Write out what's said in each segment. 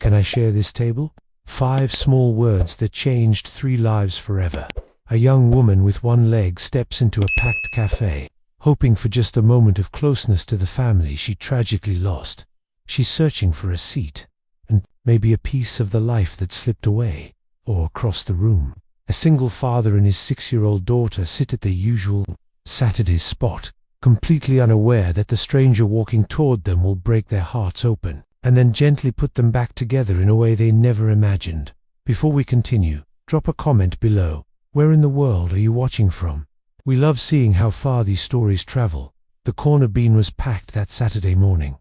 Can I share this table? 5 small words that changed 3 lives forever. A young woman with one leg steps into a packed cafe, hoping for just a moment of closeness to the family she tragically lost. She's searching for a seat, and maybe a piece of the life that slipped away, or across the room. A single father and his 6-year-old daughter sit at their usual Saturday spot, completely unaware that the stranger walking toward them will break their hearts open, and then gently put them back together in a way they never imagined. Before we continue, drop a comment below. Where in the world are you watching from? We love seeing how far these stories travel. The corner bean was packed that Saturday morning.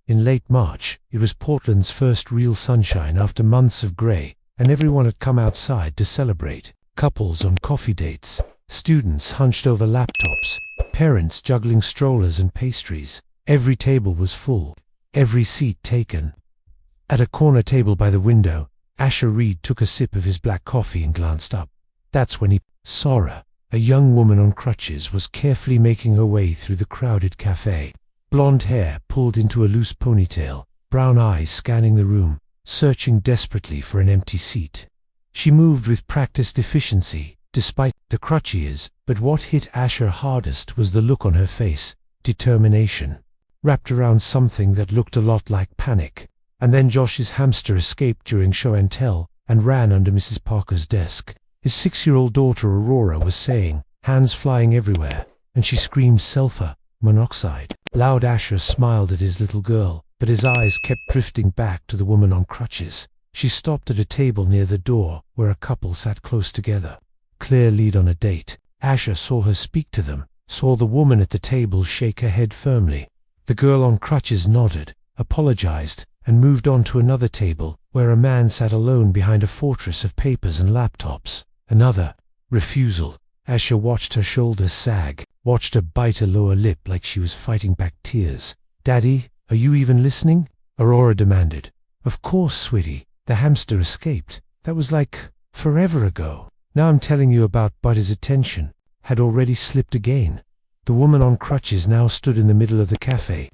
In late March, it was Portland's first real sunshine after months of grey, and everyone had come outside to celebrate. Couples on coffee dates, students hunched over laptops, parents juggling strollers and pastries. Every table was full, every seat taken. At a corner table by the window, Asher Reed took a sip of his black coffee and glanced up. That's when he saw her. A young woman on crutches was carefully making her way through the crowded cafe. Blonde hair pulled into a loose ponytail, brown eyes scanning the room, searching desperately for an empty seat. She moved with practiced efficiency, despite the crutches, but what hit Asher hardest was the look on her face, determination, wrapped around something that looked a lot like panic. And then Josh's hamster escaped during show and tell, and ran under Mrs. Parker's desk. His 6-year-old daughter Aurora was saying, hands flying everywhere, and she screamed sulfur monoxide. Loud. Asher smiled at his little girl, but his eyes kept drifting back to the woman on crutches. She stopped at a table near the door, where a couple sat close together. Clear lead on a date. Asher saw her speak to them, saw the woman at the table shake her head firmly. The girl on crutches nodded, apologized, and moved on to another table, where a man sat alone behind a fortress of papers and laptops. Another refusal. Asher watched her shoulders sag, watched her bite her lower lip like she was fighting back tears. Daddy, are you even listening? Aurora demanded. Of course, sweetie. The hamster escaped. That was like forever ago. Now I'm telling you about, but his attention had already slipped again. The woman on crutches now stood in the middle of the cafe,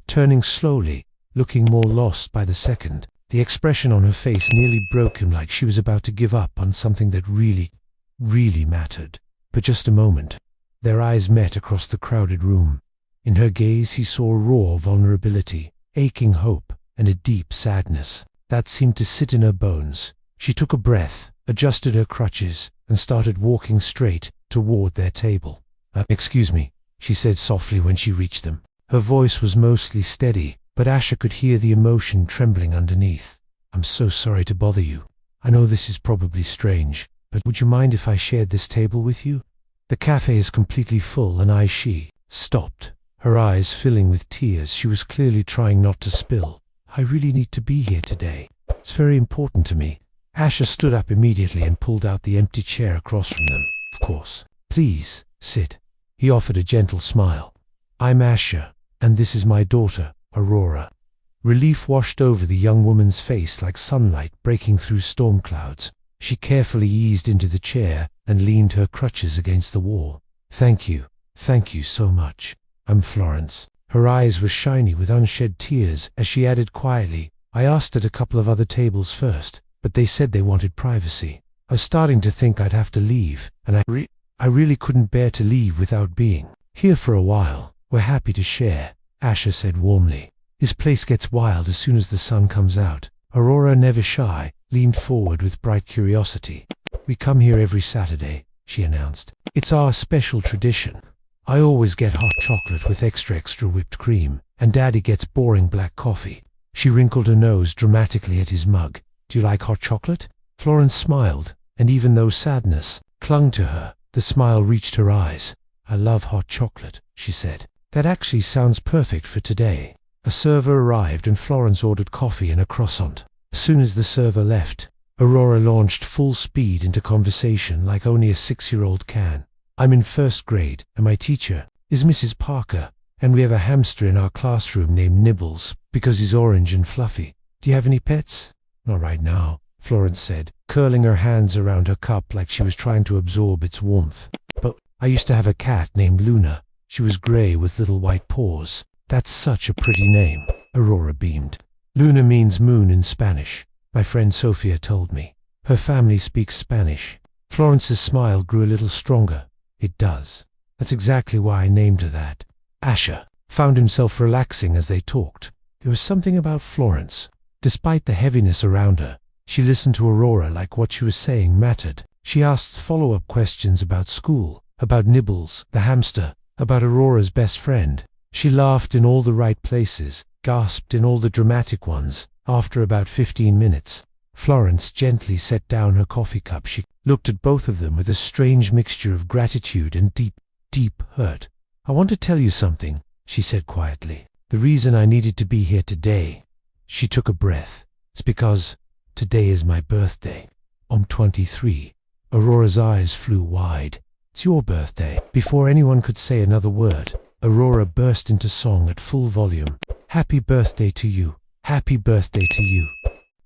turning slowly, looking more lost by the second. The expression on her face nearly broke him, like she was about to give up on something that really mattered. For just a moment, their eyes met across the crowded room. In her gaze he saw a raw vulnerability, aching hope, and a deep sadness that seemed to sit in her bones. She took a breath, adjusted her crutches, and started walking straight toward their table. Excuse me, she said softly when she reached them. Her voice was mostly steady, but Asher could hear the emotion trembling underneath. I'm so sorry to bother you. I know this is probably strange, but would you mind if I shared this table with you? The cafe is completely full, and she stopped, her eyes filling with tears. She was clearly trying not to spill. I really need to be here today. It's very important to me. Asher stood up immediately and pulled out the empty chair across from them. Of course. Please, sit. He offered a gentle smile. I'm Asher, and this is my daughter, Aurora. Relief washed over the young woman's face like sunlight breaking through storm clouds. She carefully eased into the chair and leaned her crutches against the wall. Thank you so much. I'm Florence. Her eyes were shiny with unshed tears as she added quietly, I asked at a couple of other tables first, but they said they wanted privacy. I was starting to think I'd have to leave, and I really couldn't bear to leave without being here for a while. We're happy to share, Asher said warmly. This place gets wild as soon as the sun comes out. Aurora, never shy, leaned forward with bright curiosity. We come here every Saturday, she announced. It's our special tradition. I always get hot chocolate with extra whipped cream, and Daddy gets boring black coffee. She wrinkled her nose dramatically at his mug. Do you like hot chocolate? Florence smiled, and even though sadness clung to her, the smile reached her eyes. I love hot chocolate, she said. That actually sounds perfect for today. A server arrived and Florence ordered coffee and a croissant. As soon as the server left, Aurora launched full speed into conversation like only a 6-year-old can. I'm in 1st grade, and my teacher is Mrs. Parker, and we have a hamster in our classroom named Nibbles because he's orange and fluffy. Do you have any pets? Not right now, Florence said, curling her hands around her cup like she was trying to absorb its warmth. But I used to have a cat named Luna. She was gray with little white paws. That's such a pretty name, Aurora beamed. Luna means moon in Spanish. My friend Sophia told me. Her family speaks Spanish. Florence's smile grew a little stronger. It does. That's exactly why I named her that. Asher found himself relaxing as they talked. There was something about Florence. Despite the heaviness around her, she listened to Aurora like what she was saying mattered. She asked follow-up questions about school, about Nibbles, the hamster, about Aurora's best friend. She laughed in all the right places, gasped in all the dramatic ones. After about 15 minutes, Florence gently set down her coffee cup. She looked at both of them with a strange mixture of gratitude and deep, deep hurt. "I want to tell you something," she said quietly. "The reason I needed to be here today." She took a breath. "It's because today is my birthday. I'm 23. Aurora's eyes flew wide. "It's your birthday." Before anyone could say another word, Aurora burst into song at full volume. "Happy birthday to you. Happy birthday to you.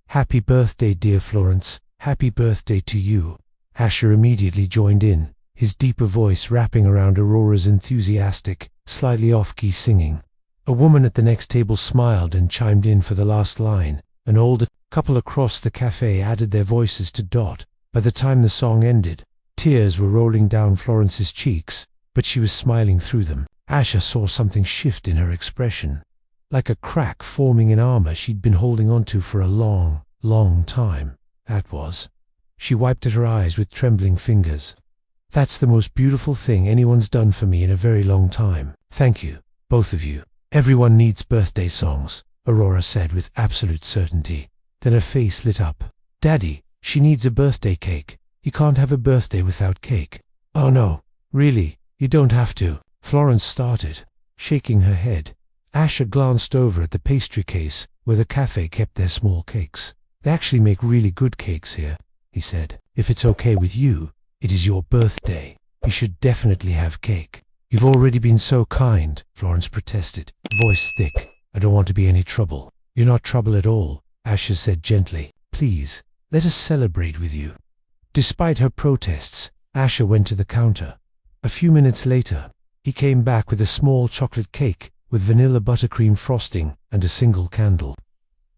Happy birthday, dear Florence. Happy birthday to you." Asher immediately joined in, his deeper voice wrapping around Aurora's enthusiastic, slightly off-key singing. A woman at the next table smiled and chimed in for the last line. An older couple across the café added their voices to Dot. By the time the song ended, tears were rolling down Florence's cheeks, but she was smiling through them. Asher saw something shift in her expression. Like a crack forming in armor she'd been holding onto for a long, long time. That was. She wiped at her eyes with trembling fingers. "That's the most beautiful thing anyone's done for me in a very long time. Thank you, both of you." "Everyone needs birthday songs," Aurora said with absolute certainty. Then her face lit up. "Daddy, she needs a birthday cake. You can't have a birthday without cake." "Oh no, really, you don't have to," Florence started, shaking her head. Asher glanced over at the pastry case where the cafe kept their small cakes. "They actually make really good cakes here," he said. "If it's okay with you, it is your birthday. You should definitely have cake." "You've already been so kind," Florence protested, voice thick. "I don't want to be any trouble." "You're not trouble at all," Asher said gently. "Please, let us celebrate with you." Despite her protests, Asher went to the counter. A few minutes later, he came back with a small chocolate cake with vanilla buttercream frosting and a single candle.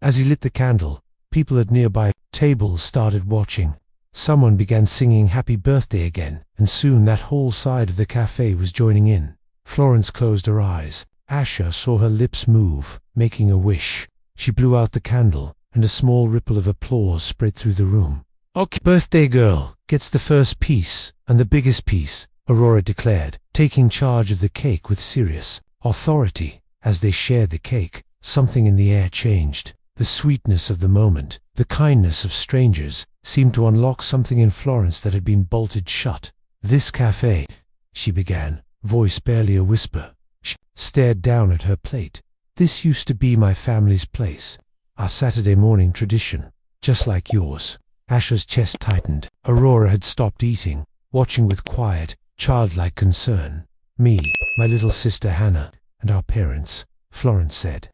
As he lit the candle, people at nearby tables started watching. Someone began singing Happy Birthday again, and soon that whole side of the cafe was joining in. Florence closed her eyes. Asher saw her lips move, making a wish. She blew out the candle, and a small ripple of applause spread through the room. "Okay, birthday girl gets the first piece, and the biggest piece," Aurora declared, taking charge of the cake with serious authority. As they shared the cake, something in the air changed. The sweetness of the moment, the kindness of strangers, seemed to unlock something in Florence that had been bolted shut. "This cafe," she began, voice barely a whisper. She stared down at her plate. "This used to be my family's place. Our Saturday morning tradition. Just like yours." Asher's chest tightened. Aurora had stopped eating, watching with quiet, childlike concern. "Me, my little sister Hannah, and our parents," Florence said.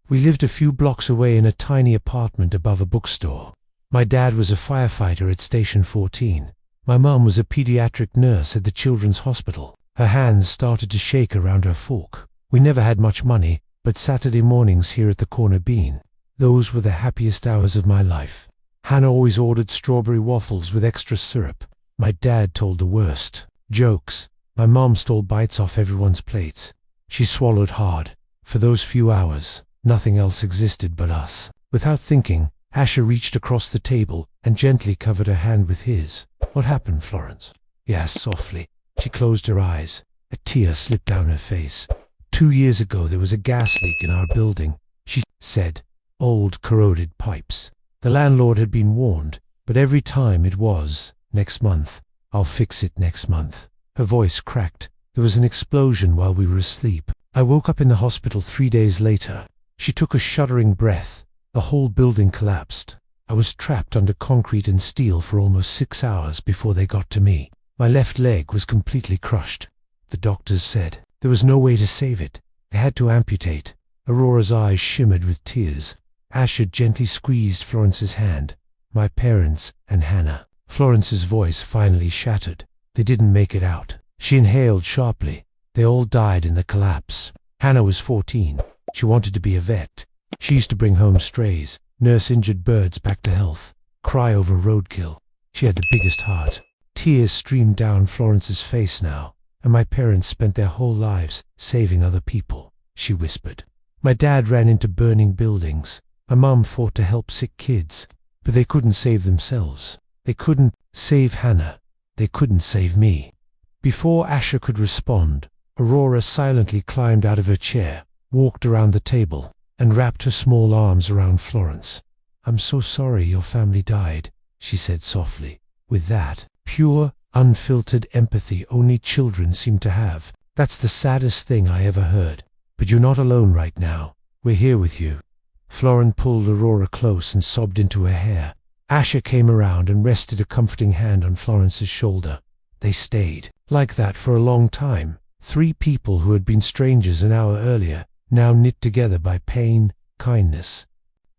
"We lived a few blocks away in a tiny apartment above a bookstore. My dad was a firefighter at Station 14. My mom was a pediatric nurse at the children's hospital." Her hands started to shake around her fork. "We never had much money, but Saturday mornings here at the Corner Bean, those were the happiest hours of my life. Hannah always ordered strawberry waffles with extra syrup. My dad told the worst jokes. My mom stole bites off everyone's plates." She swallowed hard. For those few hours, nothing else existed but us. Without thinking, Asher reached across the table and gently covered her hand with his. "What happened, Florence?" he asked softly. She closed her eyes. A tear slipped down her face. 2 years ago there was a gas leak in our building," she said. "Old corroded pipes. The landlord had been warned, but every time it was, 'Next month. I'll fix it next month.'" Her voice cracked. "There was an explosion while we were asleep. I woke up in the hospital 3 days later." She took a shuddering breath. "The whole building collapsed. I was trapped under concrete and steel for almost 6 hours before they got to me. My left leg was completely crushed. The doctors said there was no way to save it. They had to amputate." Aurora's eyes shimmered with tears. Asher gently squeezed Florence's hand. "My parents and Hannah." Florence's voice finally shattered. "They didn't make it out." She inhaled sharply. "They all died in the collapse. Hannah was 14. She wanted to be a vet. She used to bring home strays. nurse injured birds back to health, cry over roadkill. She had the biggest heart. Tears streamed down Florence's face now. And my parents spent their whole lives saving other people, she whispered. My dad ran into burning buildings. My mom fought to help sick kids, but they couldn't save themselves. They couldn't save Hannah. They couldn't save me. Before Asher could respond, Aurora silently climbed out of her chair, walked around the table, and wrapped her small arms around Florence. I'm so sorry your family died, she said softly, with that pure, unfiltered empathy only children seem to have. That's the saddest thing I ever heard. But you're not alone right now. We're here with you. Florence pulled Aurora close and sobbed into her hair. Asher came around and rested a comforting hand on Florence's shoulder. They stayed like that for a long time. Three people who had been strangers an hour earlier, now knit together by pain, kindness,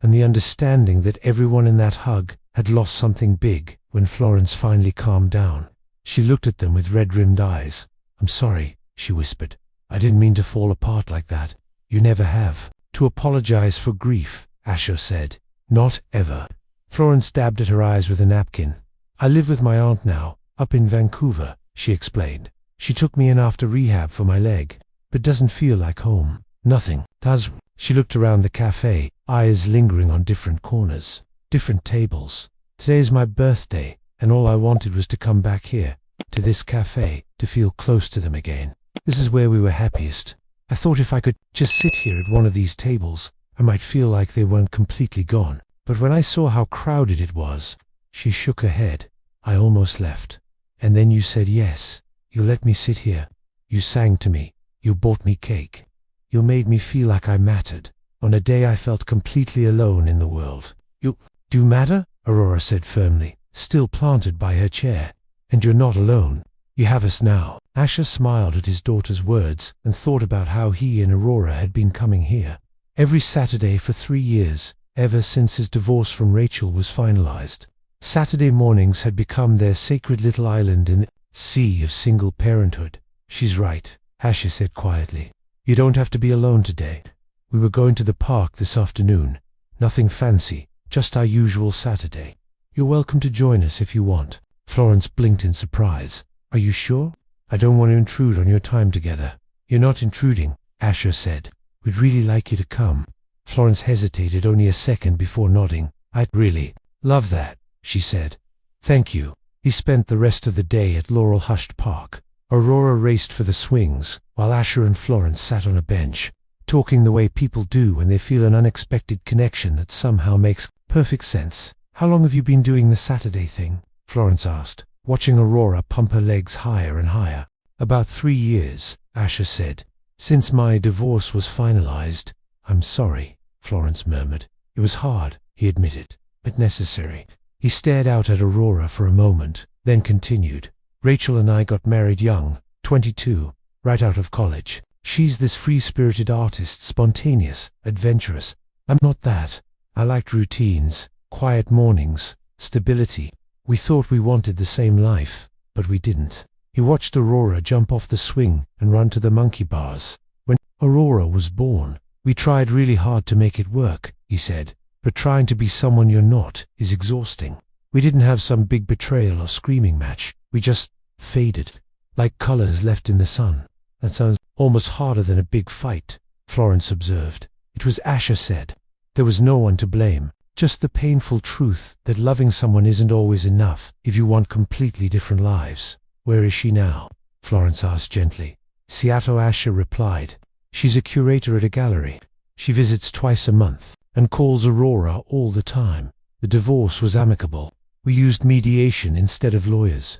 and the understanding that everyone in that hug had lost something big. When Florence finally calmed down, she looked at them with red-rimmed eyes. I'm sorry, she whispered. I didn't mean to fall apart like that. You never have. To apologize for grief, Asher said. Not ever. Florence dabbed at her eyes with a napkin. I live with my aunt now, up in Vancouver, she explained. She took me in after rehab for my leg, but doesn't feel like home. Nothing does. She looked around the cafe, eyes lingering on different corners, different tables. Today's my birthday, and all I wanted was to come back here, to this cafe, to feel close to them again. This is where we were happiest. I thought if I could just sit here at one of these tables, I might feel like they weren't completely gone. But when I saw how crowded it was, she shook her head. I almost left. And then you said yes. You let me sit here. You sang to me. You bought me cake. You made me feel like I mattered, on a day I felt completely alone in the world. You do matter? Aurora said firmly, still planted by her chair. And you're not alone. You have us now. Asher smiled at his daughter's words and thought about how he and Aurora had been coming here every Saturday for 3 years, ever since his divorce from Rachel was finalized. Saturday mornings had become their sacred little island in the sea of single parenthood. She's right, Asher said quietly. You don't have to be alone today. We were going to the park this afternoon. Nothing fancy, just our usual Saturday. You're welcome to join us if you want. Florence blinked in surprise. Are you sure? I don't want to intrude on your time together. You're not intruding, Asher said. We'd really like you to come. Florence hesitated only a second before nodding. I'd really love that, she said. Thank you. He spent the rest of the day at Laurel Hushed Park. Aurora raced for the swings, while Asher and Florence sat on a bench, talking the way people do when they feel an unexpected connection that somehow makes perfect sense. How long have you been doing the Saturday thing? Florence asked, watching Aurora pump her legs higher and higher. About 3 years, Asher said. Since my divorce was finalized. I'm sorry, Florence murmured. It was hard, he admitted, but necessary. He stared out at Aurora for a moment, then continued. Rachel and I got married young, 22, right out of college. She's this free-spirited artist, spontaneous, adventurous. I'm not that. I liked routines, quiet mornings, stability. We thought we wanted the same life, but we didn't. He watched Aurora jump off the swing and run to the monkey bars. When Aurora was born, we tried really hard to make it work, he said, but trying to be someone you're not is exhausting. We didn't have some big betrayal or screaming match. We just faded, like colors left in the sun. That sounds almost harder than a big fight, Florence observed. It was Asher said. There was no one to blame, just the painful truth that loving someone isn't always enough if you want completely different lives. Where is she now? Florence asked gently. Seattle. Asher replied. She's a curator at a gallery. She visits twice a month and calls Aurora all the time. The divorce was amicable. We used mediation instead of lawyers.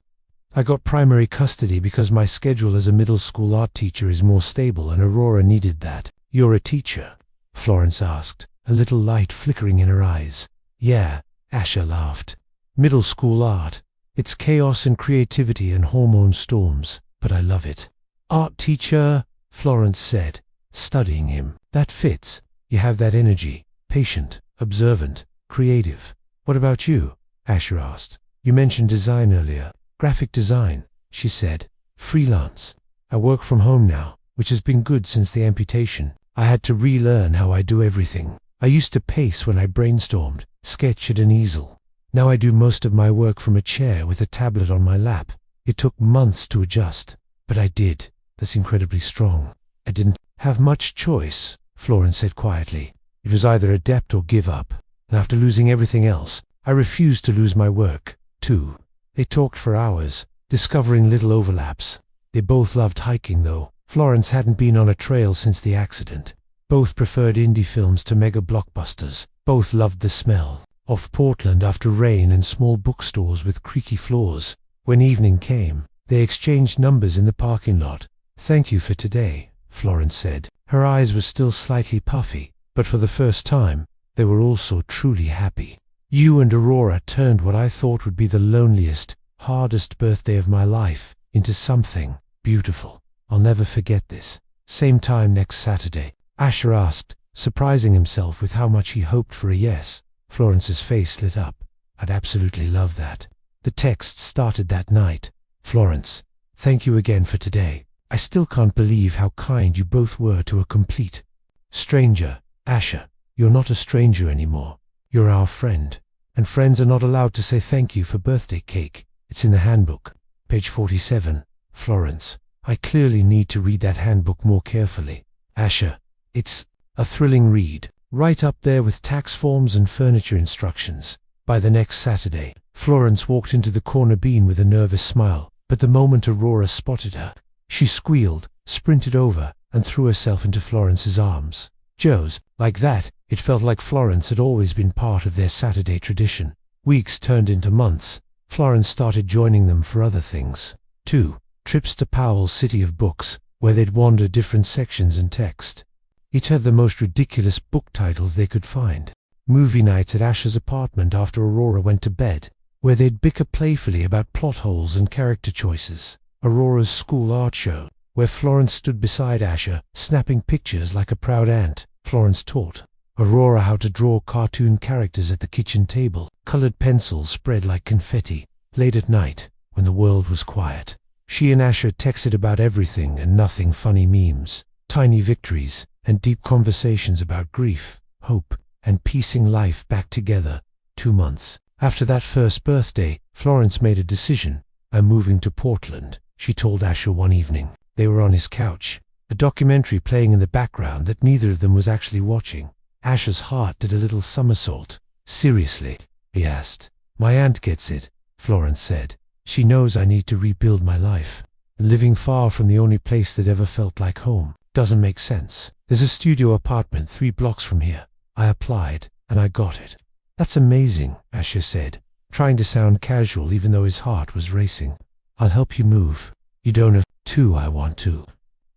I got primary custody because my schedule as a middle school art teacher is more stable and Aurora needed that. You're a teacher? Florence asked, a little light flickering in her eyes. Yeah, Asher laughed. Middle school art. It's chaos and creativity and hormone storms, but I love it. Art teacher, Florence said, studying him. That fits. You have that energy. Patient, observant, creative. What about you? Asher asked. You mentioned design earlier. Graphic design, she said. Freelance. I work from home now, which has been good since the amputation. I had to relearn how I do everything. I used to pace when I brainstormed, sketch at an easel. Now I do most of my work from a chair with a tablet on my lap. It took months to adjust, but I did. That's incredibly strong. I didn't have much choice, Florence said quietly. It was either adapt or give up, and after losing everything else, I refused to lose my work, too. They talked for hours, discovering little overlaps. They both loved hiking, though. Florence hadn't been on a trail since the accident. Both preferred indie films to mega blockbusters. Both loved the smell of Portland after rain and small bookstores with creaky floors. When evening came, they exchanged numbers in the parking lot. "Thank you for today," Florence said. Her eyes were still slightly puffy, but for the first time, they were also truly happy. "You and Aurora turned what I thought would be the loneliest, hardest birthday of my life into something beautiful. I'll never forget this." "Same time next Saturday?" Asher asked, surprising himself with how much he hoped for a yes. Florence's face lit up. "I'd absolutely love that." The text started that night. "Florence, thank you again for today. I still can't believe how kind you both were to a complete stranger. Asher, you're not a stranger anymore. You're our friend. And friends are not allowed to say thank you for birthday cake. It's in the handbook. Page 47. Florence, I clearly need to read that handbook more carefully. Asher, it's a thrilling read. Right up there with tax forms and furniture instructions. By the next Saturday, Florence walked into the corner bean with a nervous smile, but the moment Aurora spotted her, she squealed, sprinted over, and threw herself into Florence's arms. Joe's, like that, it felt like Florence had always been part of their Saturday tradition. Weeks turned into months. Florence started joining them for other things, too. Trips to Powell's City of Books, where they'd wander different sections and text. Each had the most ridiculous book titles they could find. Movie nights at Asher's apartment after Aurora went to bed, where they'd bicker playfully about plot holes and character choices. Aurora's school art show, where Florence stood beside Asher, snapping pictures like a proud aunt. Florence taught Aurora how to draw cartoon characters at the kitchen table, colored pencils spread like confetti. Late at night, when the world was quiet, she and Asher texted about everything and nothing, funny memes, tiny victories, and deep conversations about grief, hope, and piecing life back together. 2 months after that first birthday, Florence made a decision. "I'm moving to Portland," she told Asher one evening. They were on his couch, a documentary playing in the background that neither of them was actually watching. Asher's heart did a little somersault. "Seriously?" he asked. "My aunt gets it," Florence said. "She knows I need to rebuild my life. Living far from the only place that ever felt like home doesn't make sense. There's a studio apartment 3 blocks from here. I applied, and I got it." "That's amazing," Asher said, trying to sound casual even though his heart was racing. "I'll help you move. You don't have to, I want to."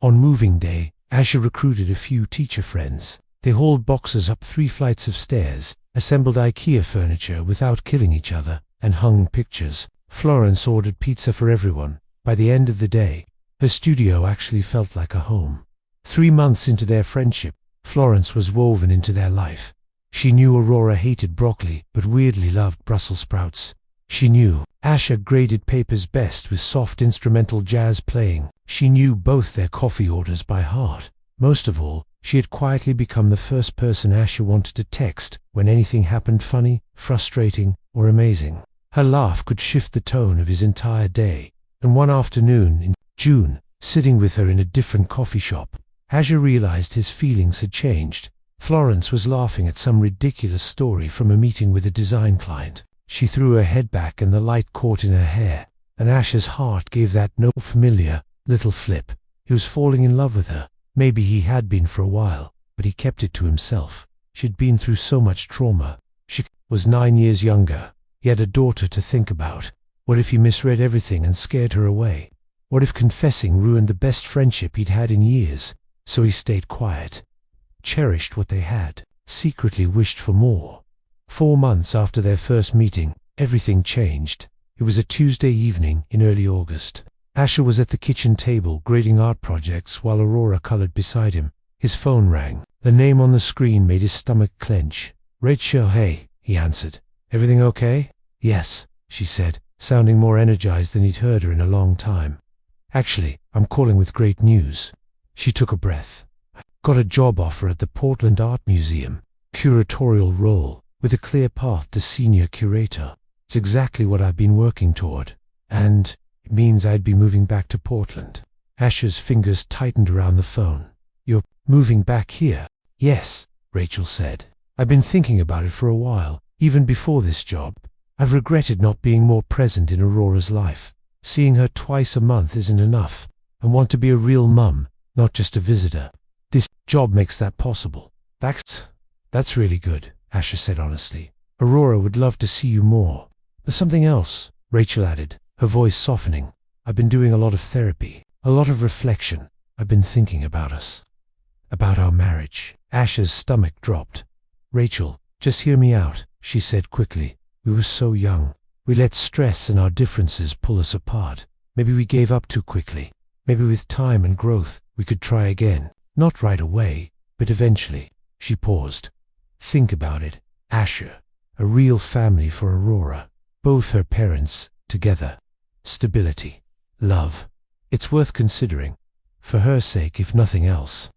On moving day, Asher recruited a few teacher friends. They hauled boxes up 3 flights of stairs, assembled IKEA furniture without killing each other, and hung pictures. Florence ordered pizza for everyone. By the end of the day, her studio actually felt like a home. 3 months into their friendship, Florence was woven into their life. She knew Aurora hated broccoli, but weirdly loved Brussels sprouts. She knew Asher graded papers best with soft instrumental jazz playing. She knew both their coffee orders by heart. Most of all, she had quietly become the first person Asher wanted to text when anything happened funny, frustrating, or amazing. Her laugh could shift the tone of his entire day. And one afternoon in June, sitting with her in a different coffee shop, Asher realized his feelings had changed. Florence was laughing at some ridiculous story from a meeting with a design client. She threw her head back and the light caught in her hair, and Asher's heart gave that no familiar little flip. He was falling in love with her. Maybe he had been for a while, but he kept it to himself. She'd been through so much trauma. She was 9 years younger. He had a daughter to think about. What if he misread everything and scared her away? What if confessing ruined the best friendship he'd had in years? So he stayed quiet, cherished what they had, secretly wished for more. 4 months after their first meeting, everything changed. It was a Tuesday evening in early August. Asher was at the kitchen table grading art projects while Aurora colored beside him. His phone rang. The name on the screen made his stomach clench. "Rachel, hey," he answered. "Everything okay?" "Yes," she said, sounding more energized than he'd heard her in a long time. "Actually, I'm calling with great news." She took a breath. "Got a job offer at the Portland Art Museum. curatorial role, with a clear path to senior curator. It's exactly what I've been working toward. And it means I'd be moving back to Portland. Asher's fingers tightened around the phone. You're moving back here? Yes, Rachel said. I've been thinking about it for a while, even before this job. I've regretted not being more present in Aurora's life. Seeing her twice a month isn't enough. I want to be a real mum, not just a visitor. This job makes that possible. That's really good, Asher said honestly. Aurora would love to see you more. There's something else, Rachel added, her voice softening. I've been doing a lot of therapy, a lot of reflection. I've been thinking about us. About our marriage. Asher's stomach dropped. Rachel, just hear me out, she said quickly. We were so young. We let stress and our differences pull us apart. Maybe we gave up too quickly. Maybe with time and growth, we could try again. Not right away, but eventually. She paused. Think about it, Asher. A real family for Aurora. Both her parents, together. Stability. Love. It's worth considering. For her sake, if nothing else.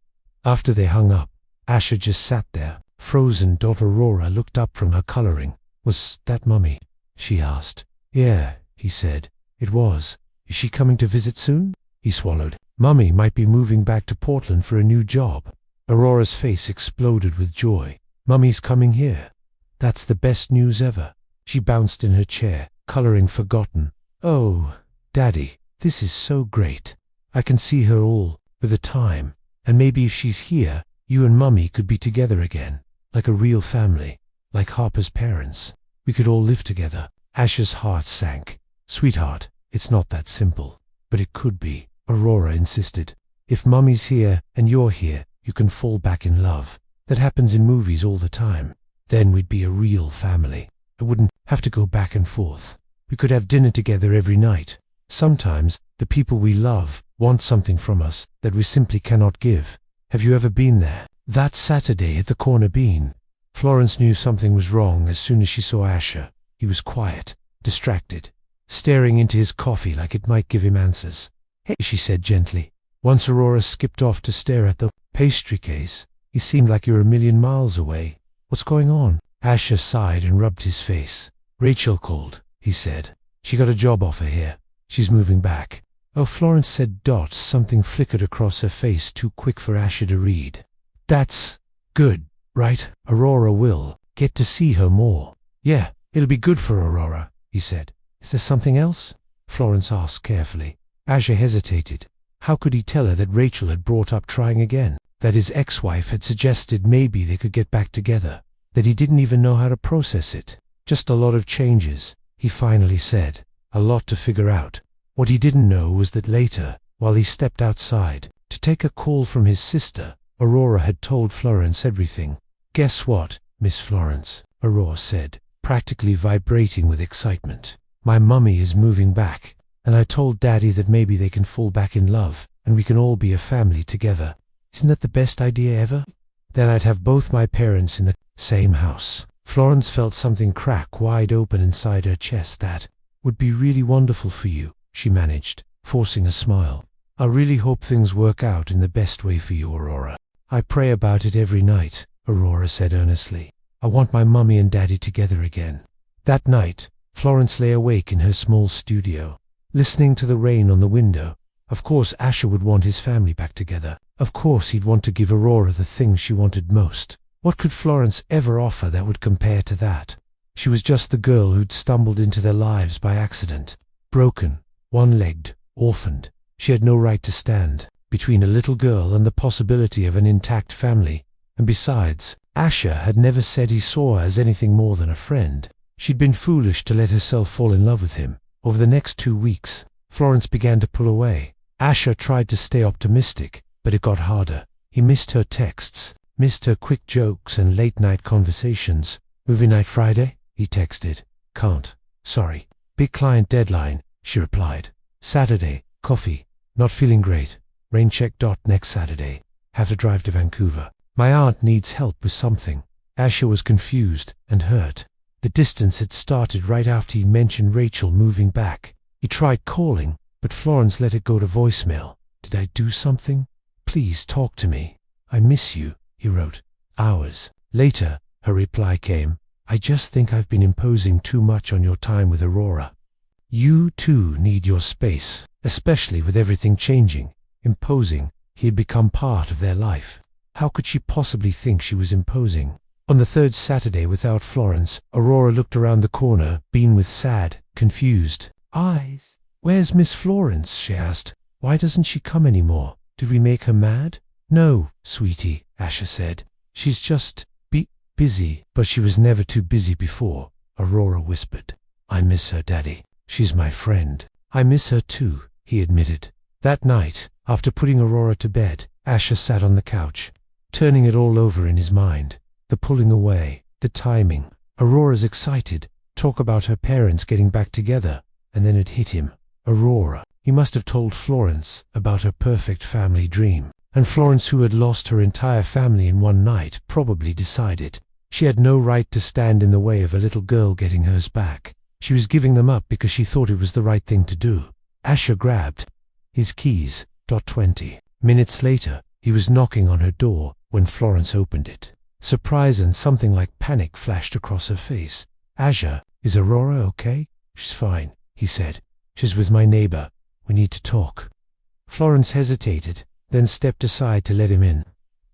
After they hung up, Asher just sat there, frozen. Aurora looked up from her coloring. Was that Mummy? She asked. Yeah, he said. It was. Is she coming to visit soon? He swallowed. Mummy might be moving back to Portland for a new job. Aurora's face exploded with joy. Mummy's coming here. That's the best news ever. She bounced in her chair, coloring forgotten. Oh, Daddy, this is so great. I can see her all the time. And maybe if she's here, you and Mummy could be together again. Like a real family. Like Harper's parents. We could all live together. Asher's heart sank. Sweetheart, it's not that simple. But it could be, Aurora insisted. If Mummy's here and you're here, you can fall back in love. That happens in movies all the time. Then we'd be a real family. I wouldn't have to go back and forth. We could have dinner together every night. Sometimes, the people we love want something from us that we simply cannot give. Have you ever been there? That Saturday at the Corner Bean. Florence knew something was wrong as soon as she saw Asher. He was quiet, distracted, staring into his coffee like it might give him answers. Hey, she said gently. Once Aurora skipped off to stare at the pastry case. He seemed like you were a million miles away. What's going on? Asher sighed and rubbed his face. Rachel called, he said. She got a job offer here. She's moving back. Oh, Florence said. Something flickered across her face too quick for Asher to read. That's good, right? Aurora will get to see her more. Yeah, it'll be good for Aurora, he said. Is there something else? Florence asked carefully. Asher hesitated. How could he tell her that Rachel had brought up trying again? That his ex-wife had suggested maybe they could get back together? That he didn't even know how to process it? Just a lot of changes, he finally said. A lot to figure out. What he didn't know was that later, while he stepped outside to take a call from his sister, Aurora had told Florence everything. Guess what, Miss Florence? Aurora said, practically vibrating with excitement. My mummy is moving back, and I told Daddy that maybe they can fall back in love, and we can all be a family together. Isn't that the best idea ever? Then I'd have both my parents in the same house. Florence felt something crack wide open inside her chest. That would be really wonderful for you, she managed, forcing a smile. I really hope things work out in the best way for you, Aurora. I pray about it every night, Aurora said earnestly. I want my mummy and Daddy together again. That night, Florence lay awake in her small studio, listening to the rain on the window. Of course Asher would want his family back together. Of course he'd want to give Aurora the thing she wanted most. What could Florence ever offer that would compare to that? She was just the girl who'd stumbled into their lives by accident. Broken, one-legged, orphaned. She had no right to stand between a little girl and the possibility of an intact family. And besides, Asher had never said he saw her as anything more than a friend. She'd been foolish to let herself fall in love with him. Over the next 2 weeks, Florence began to pull away. Asher tried to stay optimistic, but it got harder. He missed her texts, missed her quick jokes and late-night conversations. Movie night Friday? He texted. Can't. Sorry. Big client deadline, she replied. Saturday, coffee. Not feeling great. Rain check. Next Saturday. Have to drive to Vancouver. My aunt needs help with something. Asher was confused and hurt. The distance had started right after he mentioned Rachel moving back. He tried calling, but Florence let it go to voicemail. Did I do something? Please talk to me. I miss you, he wrote. Hours Later, her reply came, I just think I've been imposing too much on your time with Aurora. You too need your space, especially with everything changing, imposing. He had become part of their life. How could she possibly think she was imposing? On the third Saturday without Florence, Aurora looked around the corner, beaming with sad, confused eyes. Where's Miss Florence? She asked. Why doesn't she come anymore? Did we make her mad? No, sweetie, Asher said. She's just busy. But she was never too busy before, Aurora whispered. I miss her, Daddy. She's my friend. I miss her too, he admitted. That night, after putting Aurora to bed, Asher sat on the couch, turning it all over in his mind. The pulling away, the timing. Aurora's excited, talk about her parents getting back together, and then it hit him. Aurora. He must have told Florence about her perfect family dream. And Florence, who had lost her entire family in one night, probably decided she had no right to stand in the way of a little girl getting hers back. She was giving them up because she thought it was the right thing to do. Asher grabbed his keys. 20 minutes later, he was knocking on her door when Florence opened it. Surprise and something like panic flashed across her face. Asher, is Aurora okay? She's fine, he said. She's with my neighbor. We need to talk. Florence hesitated, then stepped aside to let him in.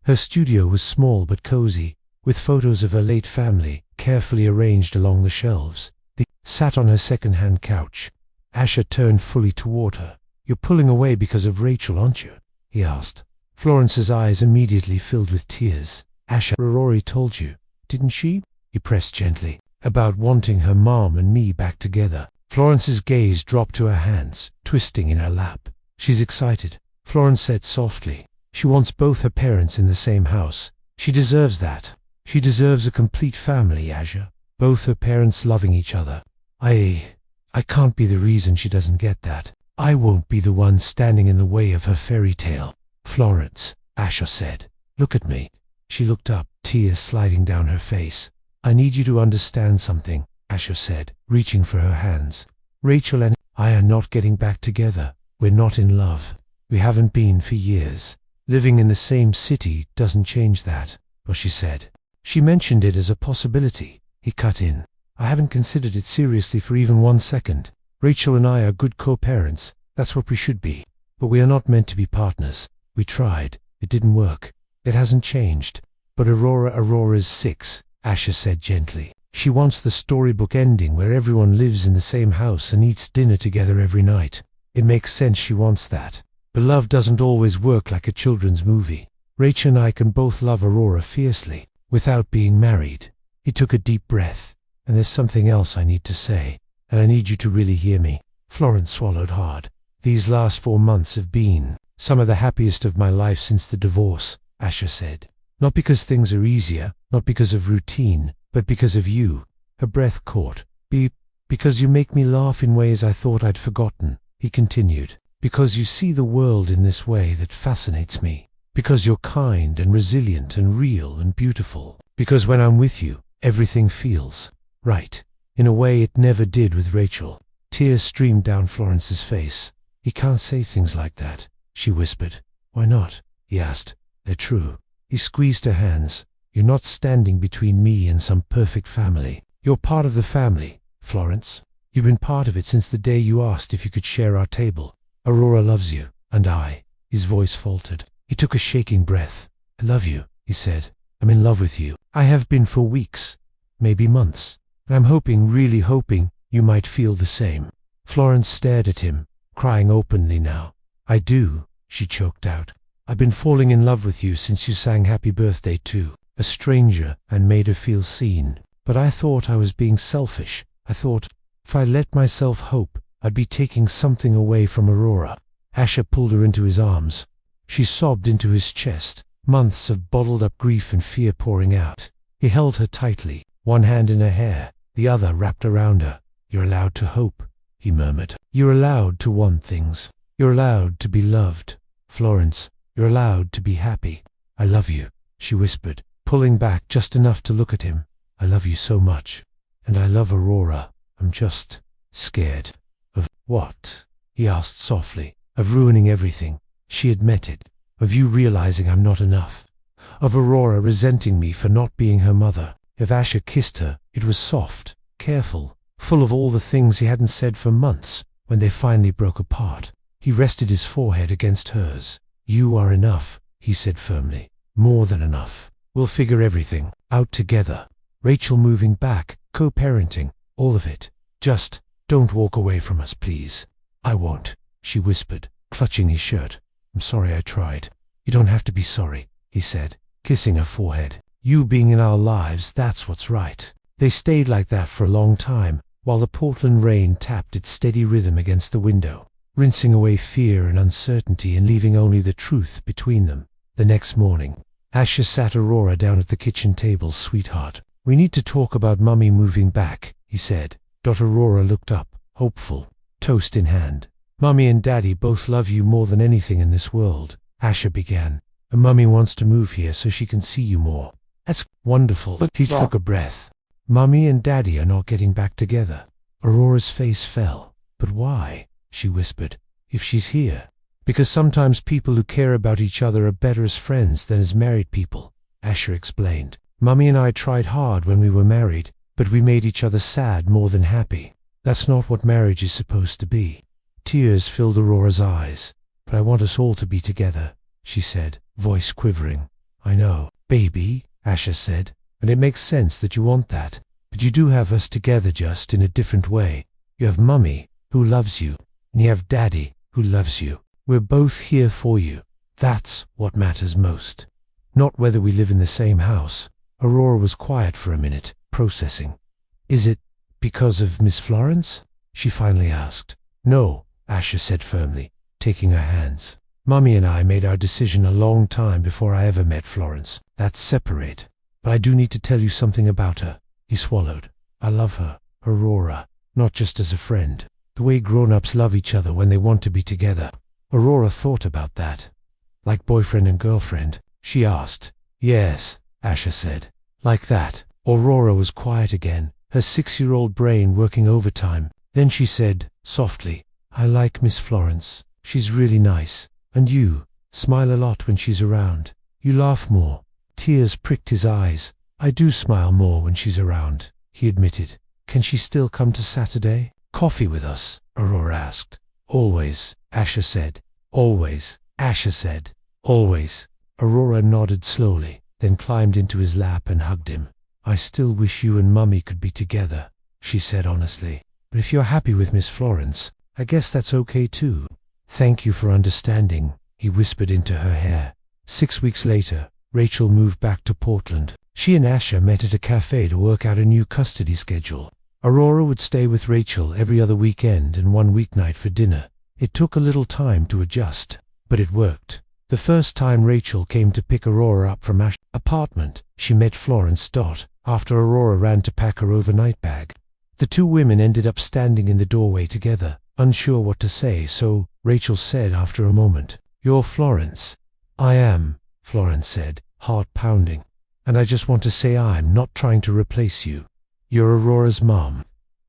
Her studio was small but cozy, with photos of her late family carefully arranged along the shelves. They sat on her second-hand couch. Asher turned fully toward her. You're pulling away because of Rachel, aren't you? He asked. Florence's eyes immediately filled with tears. Asher, Aurora told you, didn't she? He pressed gently. About wanting her mom and me back together. Florence's gaze dropped to her hands, twisting in her lap. She's excited, Florence said softly. She wants both her parents in the same house. She deserves that. She deserves a complete family, Asher. Both her parents loving each other. I can't be the reason she doesn't get that. I won't be the one standing in the way of her fairy tale. Florence, Asher said. Look at me. She looked up, tears sliding down her face. I need you to understand something, Asher said, reaching for her hands. Rachel and I are not getting back together. We're not in love. We haven't been for years. Living in the same city doesn't change that, she said. She mentioned it as a possibility. He cut in. I haven't considered it seriously for even 1 second. Rachel and I are good co-parents. That's what we should be. But we are not meant to be partners. We tried. It didn't work. It hasn't changed. But Aurora's 6, Asher said gently. She wants the storybook ending where everyone lives in the same house and eats dinner together every night. It makes sense she wants that. But love doesn't always work like a children's movie. Rachel and I can both love Aurora fiercely, without being married. He took a deep breath. And there's something else I need to say, and I need you to really hear me. Florence swallowed hard. These last 4 months have been some of the happiest of my life since the divorce, Asher said. Not because things are easier, not because of routine, but because of you. Her breath caught. Because you make me laugh in ways I thought I'd forgotten, he continued. Because you see the world in this way that fascinates me. Because you're kind and resilient and real and beautiful. Because when I'm with you, everything feels right, in a way it never did with Rachel. Tears streamed down Florence's face. He can't say things like that, she whispered. Why not? He asked. They're true. He squeezed her hands. You're not standing between me and some perfect family. You're part of the family, Florence. You've been part of it since the day you asked if you could share our table. Aurora loves you, and I. His voice faltered. He took a shaking breath. I love you, he said. I'm in love with you. I have been for weeks, maybe months. And I'm hoping, really hoping, you might feel the same. Florence stared at him, crying openly now. I do, she choked out. I've been falling in love with you since you sang Happy Birthday to a stranger and made her feel seen. But I thought I was being selfish. I thought, if I let myself hope, I'd be taking something away from Aurora. Asher pulled her into his arms. She sobbed into his chest, months of bottled-up grief and fear pouring out. He held her tightly, one hand in her hair, the other wrapped around her. You're allowed to hope, he murmured. You're allowed to want things. You're allowed to be loved. Florence, you're allowed to be happy. I love you, she whispered, pulling back just enough to look at him. I love you so much. And I love Aurora. I'm just scared. Of what? He asked softly. Of ruining everything. She admitted. Of you realizing I'm not enough. Of Aurora resenting me for not being her mother. If Asher kissed her, it was soft, careful, full of all the things he hadn't said for months. When they finally broke apart, he rested his forehead against hers. "You are enough," he said firmly. "More than enough. We'll figure everything out together." Rachel moving back, co-parenting, all of it. "Just don't walk away from us, please." "I won't," she whispered, clutching his shirt. "I'm sorry I tried." "You don't have to be sorry," he said, kissing her forehead. "You being in our lives, that's what's right." They stayed like that for a long time, while the Portland rain tapped its steady rhythm against the window, rinsing away fear and uncertainty and leaving only the truth between them. The next morning, Asher sat Aurora down at the kitchen table. "Sweetheart, we need to talk about Mummy moving back," he said. Aurora looked up, hopeful, toast in hand. "Mummy and Daddy both love you more than anything in this world," Asher began. "And Mummy wants to move here so she can see you more." "That's wonderful." He took a breath. "Mummy and Daddy are not getting back together." Aurora's face fell. "But why?" she whispered. "If she's here." "Because sometimes people who care about each other are better as friends than as married people," Asher explained. "Mummy and I tried hard when we were married, but we made each other sad more than happy. That's not what marriage is supposed to be." Tears filled Aurora's eyes. "But I want us all to be together," she said, voice quivering. "I know, baby," Asher said, "and it makes sense that you want that. But you do have us together, just in a different way. You have Mummy, who loves you, and you have Daddy, who loves you. We're both here for you. That's what matters most. Not whether we live in the same house." Aurora was quiet for a minute, processing. "Is it because of Miss Florence?" she finally asked. "No," Asher said firmly, taking her hands. "Mummy and I made our decision a long time before I ever met Florence. That's separate. But I do need to tell you something about her." He swallowed. "I love her, Aurora, not just as a friend. The way grown-ups love each other when they want to be together." Aurora thought about that. "Like boyfriend and girlfriend?" she asked. "Yes," Asher said. "Like that." Aurora was quiet again, her 6-year-old brain working overtime. Then she said, softly, "I like Miss Florence. She's really nice. And you smile a lot when she's around. You laugh more." Tears pricked his eyes. "I do smile more when she's around," he admitted. "Can she still come to Saturday?" "Coffee with us?" Aurora asked. "Always," Asher said. "Always," Asher said. "Always." Aurora nodded slowly, then climbed into his lap and hugged him. "I still wish you and Mummy could be together," she said honestly. "But if you're happy with Miss Florence, I guess that's okay too." "Thank you for understanding," he whispered into her hair. 6 weeks later, Rachel moved back to Portland. She and Asher met at a café to work out a new custody schedule. Aurora would stay with Rachel every other weekend and one weeknight for dinner. It took a little time to adjust, but it worked. The first time Rachel came to pick Aurora up from Asher's apartment, she met Florence after Aurora ran to pack her overnight bag. The two women ended up standing in the doorway together, unsure what to say, so Rachel said after a moment, "You're Florence." "I am," Florence said, heart pounding. "And I just want to say I'm not trying to replace you. You're Aurora's mom."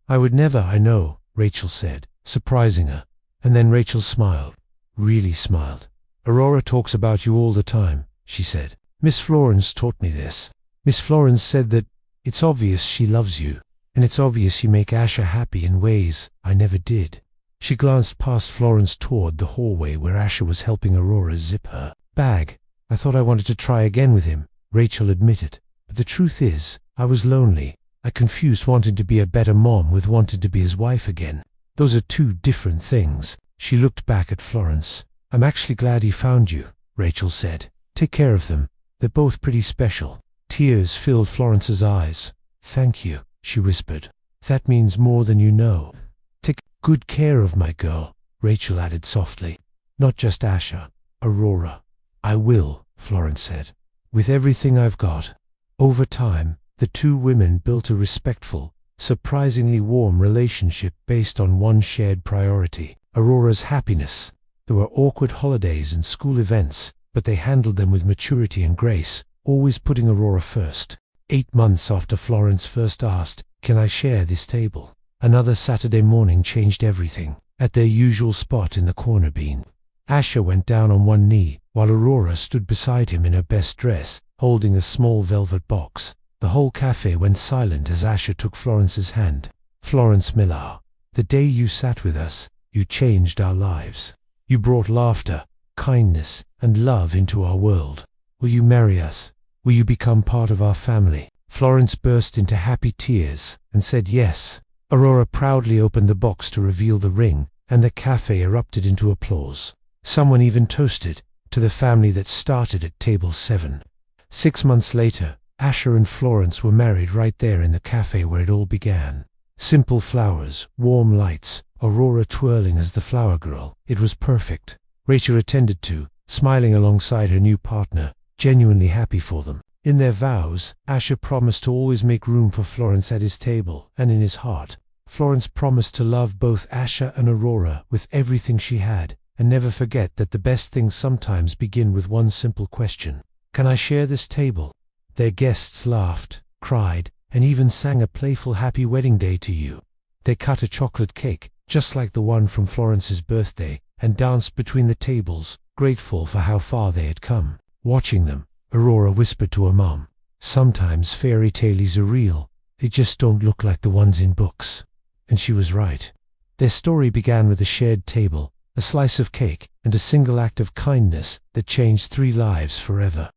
"I would never, I know," Rachel said, surprising her. And then Rachel smiled, really smiled. "Aurora talks about you all the time," she said. "Miss Florence taught me this. Miss Florence said that it's obvious she loves you, and it's obvious you make Asher happy in ways I never did." She glanced past Florence toward the hallway where Asher was helping Aurora zip her bag. "I thought I wanted to try again with him," Rachel admitted. "But the truth is, I was lonely. I confused wanting to be a better mom with wanting to be his wife again. Those are two different things." She looked back at Florence. "I'm actually glad he found you," Rachel said. "Take care of them. They're both pretty special." Tears filled Florence's eyes. "Thank you," she whispered. "That means more than you know." "Take good care of my girl," Rachel added softly. "Not just Asher, Aurora." "I will," Florence said. "With everything I've got." Over time, the two women built a respectful, surprisingly warm relationship based on one shared priority, Aurora's happiness. There were awkward holidays and school events, but they handled them with maturity and grace, always putting Aurora first. 8 months after Florence first asked, "Can I share this table?" another Saturday morning changed everything. At their usual spot in the corner bean, Asher went down on one knee, while Aurora stood beside him in her best dress, holding a small velvet box. The whole cafe went silent as Asher took Florence's hand. "Florence Millar, the day you sat with us, you changed our lives. You brought laughter, kindness, and love into our world. Will you marry us? Will you become part of our family?" Florence burst into happy tears and said yes. Aurora proudly opened the box to reveal the ring, and the cafe erupted into applause. Someone even toasted to the family that started at table 7. 6 months later, Asher and Florence were married right there in the cafe where it all began. Simple flowers, warm lights, Aurora twirling as the flower girl. It was perfect. Rachel attended to, smiling alongside her new partner, genuinely happy for them. In their vows, Asher promised to always make room for Florence at his table and in his heart. Florence promised to love both Asher and Aurora with everything she had, and never forget that the best things sometimes begin with one simple question: "Can I share this table?" Their guests laughed, cried, and even sang a playful happy wedding day to you. They cut a chocolate cake, just like the one from Florence's birthday, and danced between the tables, grateful for how far they had come. Watching them, Aurora whispered to her mom, "Sometimes fairy tales are real, they just don't look like the ones in books." And she was right. Their story began with a shared table, a slice of cake, and a single act of kindness that changed 3 lives forever.